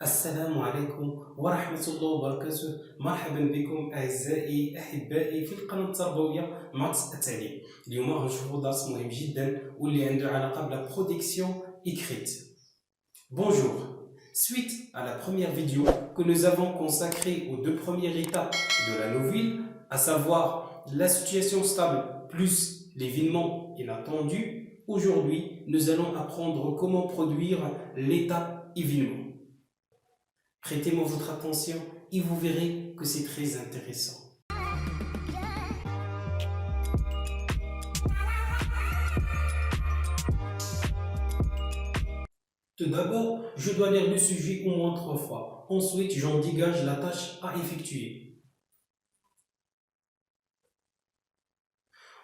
السلام عليكم ورحمة الله وبركاته. مرحبا بكم أعزائي أحبائي في القناة التربوية ماكس التعليم. اليوم غنشوفوا درس مهم جدا واللي عنده علاقة بلا production écrite. Bonjour. Suite à la première vidéo que nous avons consacrée aux deux premières étapes de la nouvelle, à savoir la situation stable plus l'événement inattendu, aujourd'hui nous allons apprendre comment produire l'étape événement. Prêtez-moi votre attention et vous verrez que c'est très intéressant. Tout d'abord, je dois lire le sujet au moins 3 fois. Ensuite, j'en dégage la tâche à effectuer.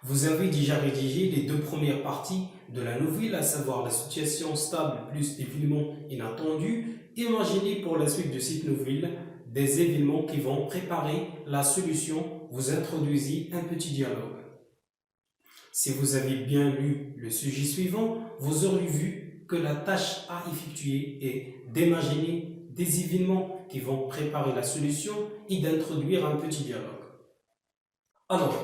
Vous avez déjà rédigé les deux premières parties de la nouvelle, à savoir la situation stable plus l'événement inattendu. Imaginez pour la suite de cette nouvelle des événements qui vont préparer la solution. Vous introduisez un petit dialogue. Si vous avez bien lu le sujet suivant, vous aurez vu que la tâche à effectuer est d'imaginer des événements qui vont préparer la solution et d'introduire un petit dialogue. Alors,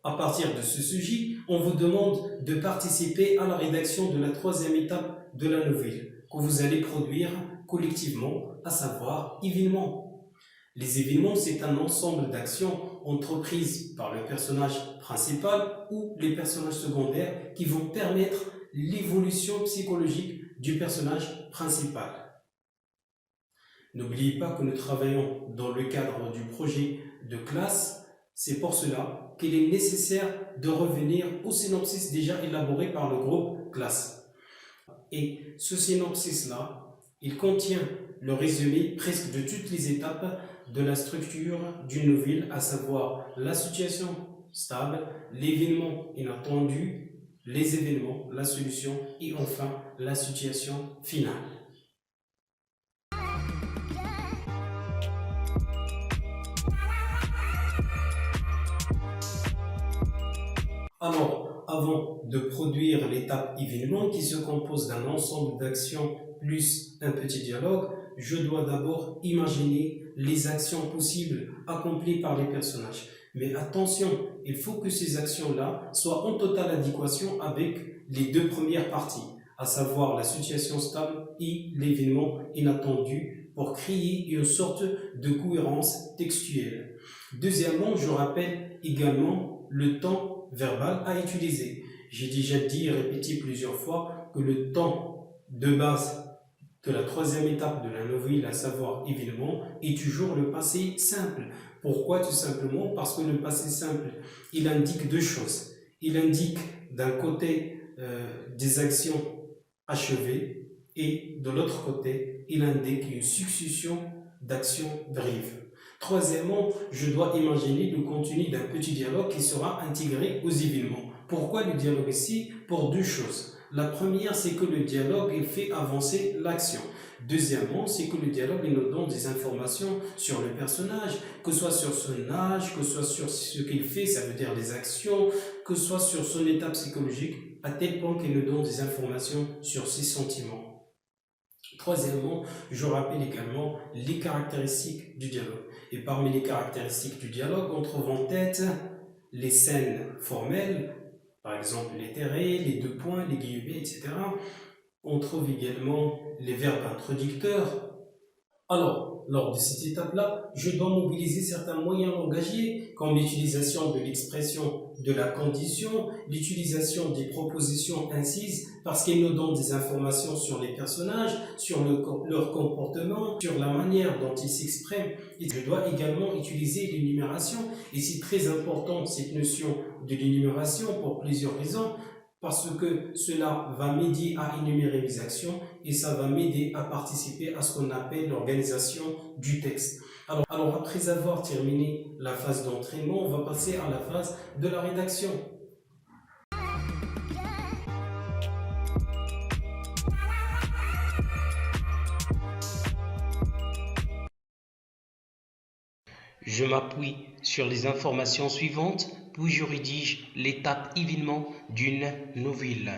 à partir de ce sujet, on vous demande de participer à la rédaction de la troisième étape de la nouvelle que vous allez produire collectivement, à savoir événements. Les événements, c'est un ensemble d'actions entreprises par le personnage principal ou les personnages secondaires qui vont permettre l'évolution psychologique du personnage principal. N'oubliez pas que nous travaillons dans le cadre du projet de classe. C'est pour cela qu'il est nécessaire de revenir au synopsis déjà élaboré par le groupe classe. Et ce synopsis-là, il contient le résumé presque de toutes les étapes de la structure d'une nouvelle, à savoir la situation stable, l'événement inattendu, les événements, la solution et enfin la situation finale. Alors, avant de produire l'étape événement qui se compose d'un ensemble d'actions plus un petit dialogue, je dois d'abord imaginer les actions possibles accomplies par les personnages. Mais attention, il faut que ces actions-là soient en totale adéquation avec les deux premières parties, à savoir la situation stable et l'événement inattendu, pour créer une sorte de cohérence textuelle. Deuxièmement, je rappelle également le temps verbal à utiliser. J'ai déjà dit et répété plusieurs fois que le temps de base de la troisième étape de la nouvelle, à savoir événement, est toujours le passé simple. Pourquoi? Tout simplement parce que le passé simple, il indique deux choses. Il indique d'un côté des actions achevées et de l'autre côté, il indique une succession d'actions brèves. Troisièmement, je dois imaginer le contenu d'un petit dialogue qui sera intégré aux événements. Pourquoi le dialogue ici? Pour deux choses. La première, c'est que le dialogue il fait avancer l'action. Deuxièmement, c'est que le dialogue il nous donne des informations sur le personnage, que ce soit sur son âge, que ce soit sur ce qu'il fait, ça veut dire les actions, que ce soit sur son état psychologique, à tel point qu'il nous donne des informations sur ses sentiments. Troisièmement, je rappelle également les caractéristiques du dialogue. Et parmi les caractéristiques du dialogue, on trouve en tête les scènes formelles, par exemple les terrés, les deux points, les guillemets, etc. On trouve également les verbes introducteurs. Alors, lors de cette étape-là, je dois mobiliser certains moyens langagiers, comme l'utilisation de l'expression de la condition, l'utilisation des propositions incises, parce qu'elles nous donnent des informations sur les personnages, sur leur comportement, sur la manière dont ils s'expriment. Et je dois également utiliser l'énumération, et c'est très important cette notion de l'énumération pour plusieurs raisons, parce que cela va m'aider à énumérer mes actions et ça va m'aider à participer à ce qu'on appelle l'organisation du texte. Alors après avoir terminé la phase d'entraînement, on va passer à la phase de la rédaction. Je m'appuie sur les informations suivantes, puis je rédige l'étape événement d'une nouvelle.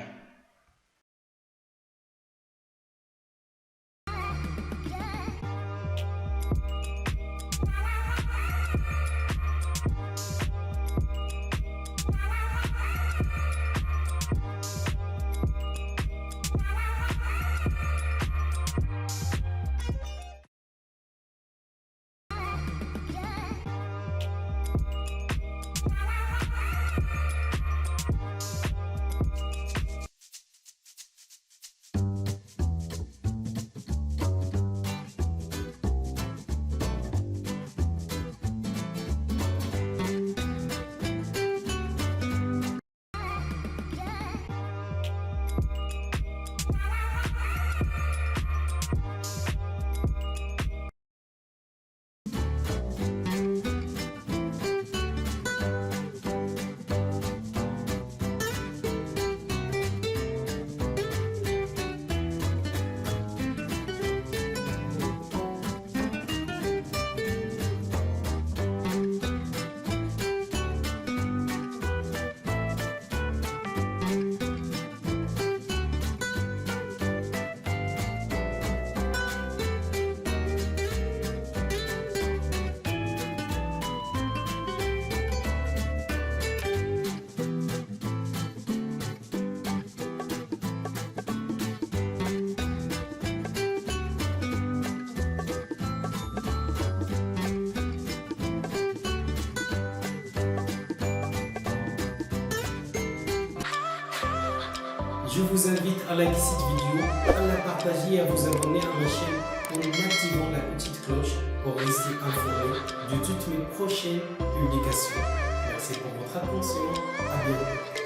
Je vous invite à liker cette vidéo, à la partager et à vous abonner à ma chaîne en activant la petite cloche pour rester informé de toutes mes prochaines publications. Merci pour votre attention. À bientôt.